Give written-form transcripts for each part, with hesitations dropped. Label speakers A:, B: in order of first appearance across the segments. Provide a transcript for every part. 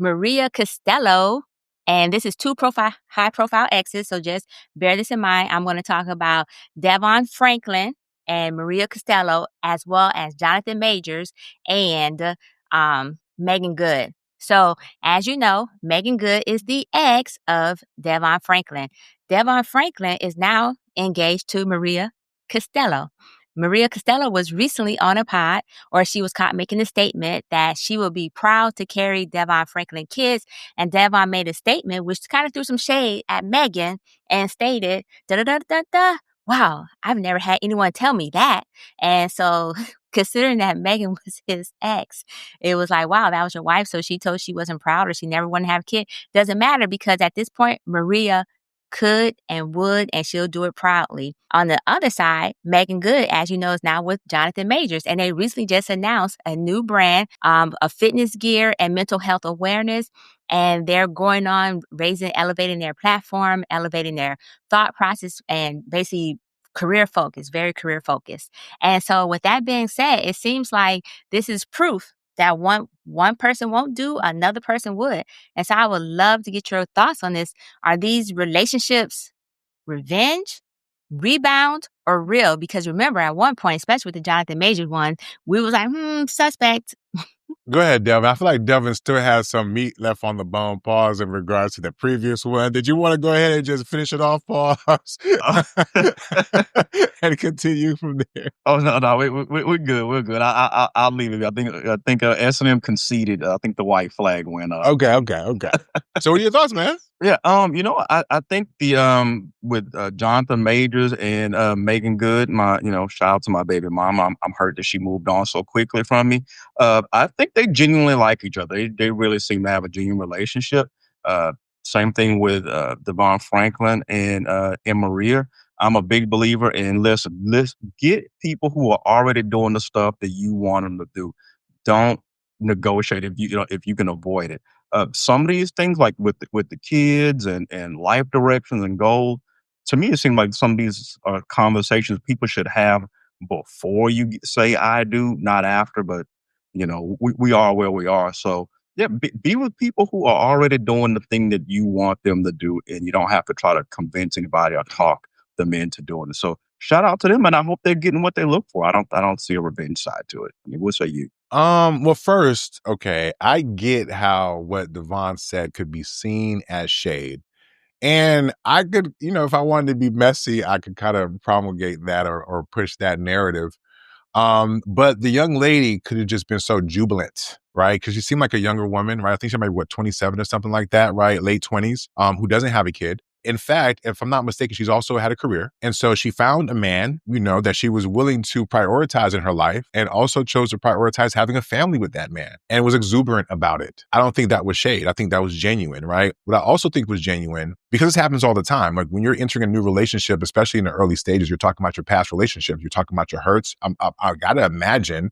A: Maria Costello. And this is two high profile exes. So just bear this in mind. I'm going to talk about Devon Franklin and Maria Costello, as well as Jonathan Majors and Megan Good. So, as you know, Megan Good is the ex of Devon Franklin. Devon Franklin is now engaged to Maria Costello. Maria Costello was recently on a pod, or she was caught making a statement that she will be proud to carry Devon Franklin kids. And Devon made a statement which kind of threw some shade at Megan and stated, da da da da da. Wow, I've never had anyone tell me that. And so, considering that Megan was his ex, it was like, wow, that was your wife. So she told she wasn't proud or she never wanted to have a kid. Doesn't matter because at this point, Maria could and would, and she'll do it proudly. On the other side, Megan Good, as you know, is now with Jonathan Majors, and they recently just announced a new brand of fitness gear and mental health awareness. And they're going on elevating their platform, elevating their thought process, and basically career focus, very career focused. And so with that being said, it seems like this is proof that one person won't do, another person would. And so I would love to get your thoughts on this. Are these relationships revenge, rebound, or real? Because remember, at one point, especially with the Jonathan Majors one, we was like, suspect.
B: Go ahead, Devin. I feel like Devin still has some meat left on the bone, pause, in regards to the previous one. Did you want to go ahead and just finish it off, pause, and continue from there?
C: Oh, no, we're good. We're good. I'll leave it. I think S&M conceded. I think the white flag went up.
B: Okay. So what are your thoughts, man?
C: Yeah, I think the with Jonathan Majors and Megan Good, shout out to my baby mama. I'm hurt that she moved on so quickly from me. I think they genuinely like each other. They really seem to have a genuine relationship. Same thing with Devon Franklin and Maria. I'm a big believer in let's get people who are already doing the stuff that you want them to do. Don't negotiate if you can avoid it. Some of these things, like with the kids and life directions and goals, to me, it seems like some of these are conversations people should have before you say I do, not after. But we are where we are, so yeah, be with people who are already doing the thing that you want them to do, and you don't have to try to convince anybody or talk them into doing it. So shout out to them, and I hope they're getting what they look for. I don't see a revenge side to it. What say you?
B: Well, first, okay, I get how what Devon said could be seen as shade. And I could, if I wanted to be messy, I could kind of promulgate that or push that narrative. But the young lady could have just been so jubilant, right? Because she seemed like a younger woman, right? I think she might be 27 or something like that, right? Late 20s, who doesn't have a kid. In fact, if I'm not mistaken, she's also had a career. And so she found a man, that she was willing to prioritize in her life, and also chose to prioritize having a family with that man and was exuberant about it. I don't think that was shade. I think that was genuine, right? What I also think was genuine, because this happens all the time. Like when you're entering a new relationship, especially in the early stages, you're talking about your past relationships. You're talking about your hurts. I got to imagine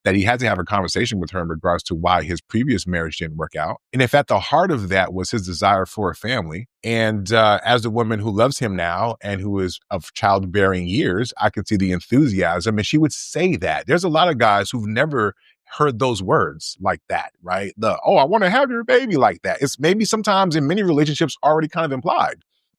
B: that he had to have a conversation with her in regards to why his previous marriage didn't work out. And if at the heart of that was his desire for a family, and as a woman who loves him now and who is of childbearing years, I could see the enthusiasm, and she would say that. There's a lot of guys who've never heard those words like that, right? I want to have your baby like that. It's maybe sometimes in many relationships already kind of implied.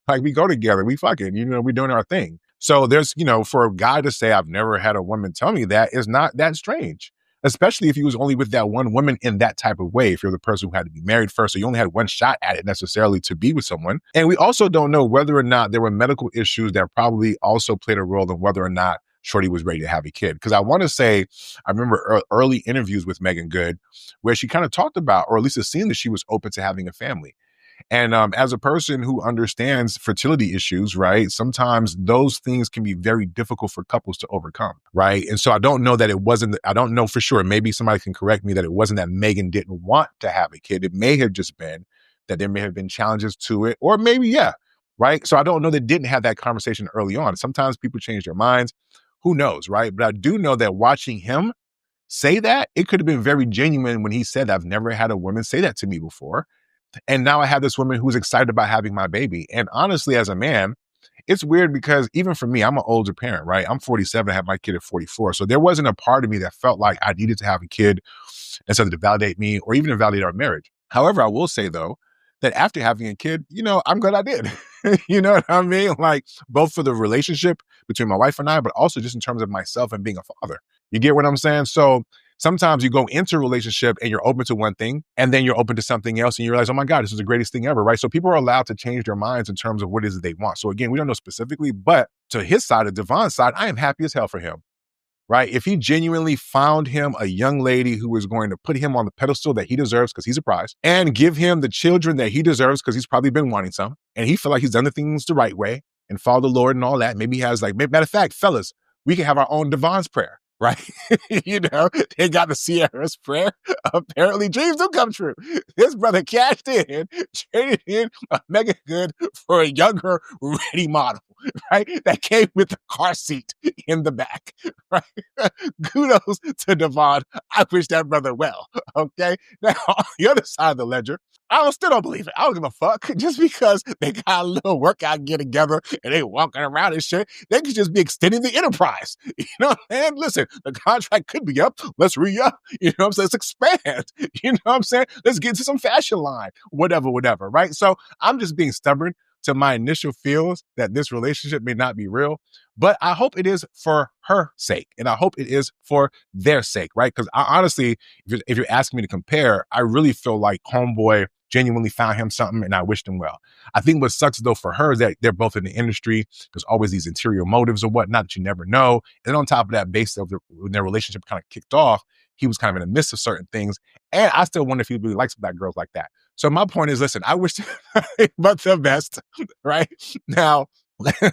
B: Like we go together, we fucking, we're doing our thing. So there's, for a guy to say, I've never had a woman tell me that is not that strange, especially if he was only with that one woman in that type of way. If you're the person who had to be married first, so you only had one shot at it necessarily to be with someone. And we also don't know whether or not there were medical issues that probably also played a role in whether or not Shorty was ready to have a kid. Because I want to say, I remember early interviews with Megan Good where she kind of talked about, or at least it seemed that she was open to having a family. And as a person who understands fertility issues, right, sometimes those things can be very difficult for couples to overcome, right? And so I don't know that I don't know for sure. Maybe somebody can correct me that it wasn't that Megan didn't want to have a kid. It may have just been that there may have been challenges to it, or maybe, yeah, right? So I don't know that didn't have that conversation early on. Sometimes people change their minds. Who knows, right? But I do know that watching him say that, it could have been very genuine when he said, I've never had a woman say that to me before. And now I have this woman who's excited about having my baby. And honestly, as a man, it's weird because even for me, I'm an older parent, right? I'm 47, I had my kid at 44. So there wasn't a part of me that felt like I needed to have a kid and something to validate me or even to validate our marriage. However, I will say though that after having a kid, I'm glad I did. You know what I mean? Like both for the relationship between my wife and I, but also just in terms of myself and being a father. You get what I'm saying? So sometimes you go into a relationship and you're open to one thing and then you're open to something else and you realize, oh my God, this is the greatest thing ever, right? So people are allowed to change their minds in terms of what it is that they want. So again, we don't know specifically, but to his side, of Devon's side, I am happy as hell for him. Right? If he genuinely found him a young lady who was going to put him on the pedestal that he deserves because he's a prize and give him the children that he deserves because he's probably been wanting some and he feel like he's done the things the right way and follow the Lord and all that. Maybe he has matter of fact, fellas, we can have our own Devon's prayer, right? They got the Sierra's prayer. Apparently dreams do come true. This brother cashed in, traded in a mega good for a younger ready model, right? That came with the car seat in the back, right? Kudos to Devon. I wish that brother well, okay? Now, on the other side of the ledger, still don't believe it. I don't give a fuck. Just because they got a little workout get together and they walking around and shit, they could just be extending the enterprise. You know what I'm saying? Listen, the contract could be up. Let's re-up. You know what I'm saying? Let's expand. You know what I'm saying? Let's get to some fashion line. Whatever, right? So I'm just being stubborn to my initial feels that this relationship may not be real, but I hope it is for her sake. And I hope it is for their sake, right? Because honestly, if you're asking me to compare, I really feel like Homeboy genuinely found him something and I wished him well. I think what sucks though for her is that they're both in the industry. There's always these interior motives or whatnot that you never know. And on top of that, based on when their relationship kind of kicked off, he was kind of in the midst of certain things. And I still wonder if he really likes black girls like that. So my point is, listen, I wish but the best, right? Now,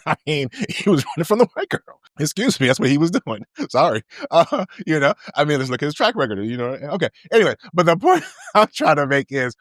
B: I mean, he was running from the white girl. Excuse me, that's what he was doing. Sorry. Let's look at his track record, Okay. Anyway, but the point I'm trying to make is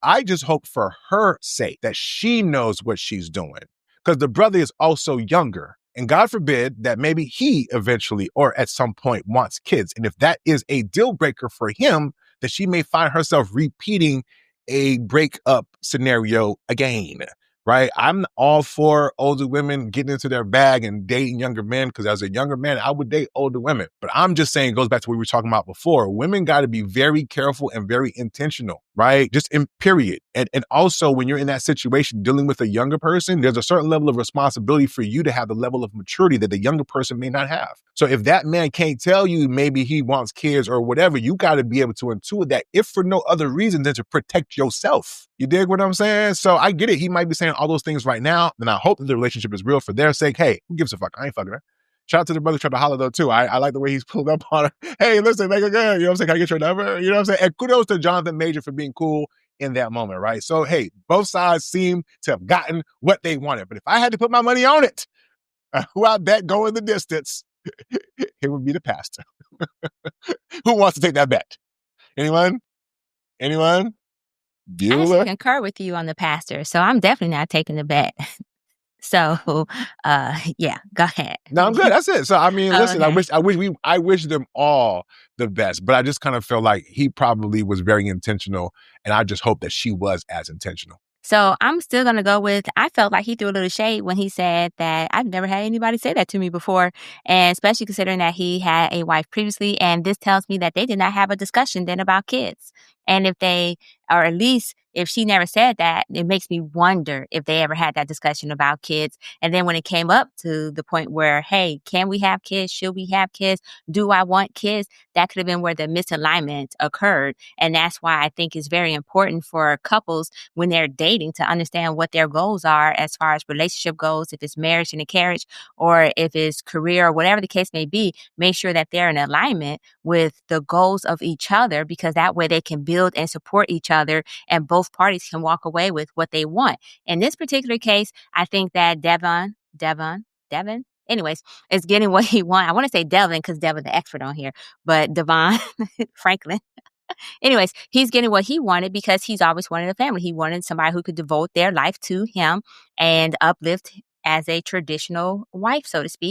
B: I just hope for her sake that she knows what she's doing because the brother is also younger. And God forbid that maybe he eventually or at some point wants kids. And if that is a deal breaker for him, that she may find herself repeating a breakup scenario again. Right? I'm all for older women getting into their bag and dating younger men because as a younger man, I would date older women. But I'm just saying, it goes back to what we were talking about before. Women got to be very careful and very intentional, right? Just in period. And also when you're in that situation dealing with a younger person, there's a certain level of responsibility for you to have the level of maturity that the younger person may not have. So if that man can't tell you maybe he wants kids or whatever, you got to be able to intuit that if for no other reason than to protect yourself. You dig what I'm saying? So I get it. He might be saying all those things right now. And I hope that the relationship is real for their sake. Hey, who gives a fuck? I ain't fucking her. Shout out to the brother trying to holler though too. I like the way he's pulled up on her. Hey, listen, make it good. You know what I'm saying? Can I get your number? You know what I'm saying? And kudos to Jonathan Major for being cool in that moment, right? So, hey, both sides seem to have gotten what they wanted. But if I had to put my money on it, who I bet going the distance, it would be the pastor. Who wants to take that bet? Anyone? Anyone?
A: I actually
B: Bueller?
A: concur with you on the pastor, so I'm definitely not taking the bet. So, yeah, go ahead.
B: No, I'm good. That's it. So I mean, listen,
A: Okay.
B: I wish them all the best, but I just kind of feel like he probably was very intentional, and I just hope that she was as intentional.
A: So I'm still going to go with, I felt like he threw a little shade when he said that I've never had anybody say that to me before. And especially considering that he had a wife previously. And this tells me that they did not have a discussion then about kids. And if they, or at least if she never said that, it makes me wonder if they ever had that discussion about kids. And then when it came up to the point where, hey, can we have kids? Should we have kids? Do I want kids? That could have been where the misalignment occurred. And that's why I think it's very important for couples when they're dating to understand what their goals are as far as relationship goals, if it's marriage and a carriage, or if it's career or whatever the case may be, make sure that they're in alignment with the goals of each other, because that way they can build and support each other and both parties can walk away with what they want. In this particular case, I think that Devon, anyways, is getting what he wants. I want to say Devon because Devon the expert on here, but Devon Franklin. Anyways, he's getting what he wanted because he's always wanted a family. He wanted somebody who could devote their life to him and uplift as a traditional wife, so to speak.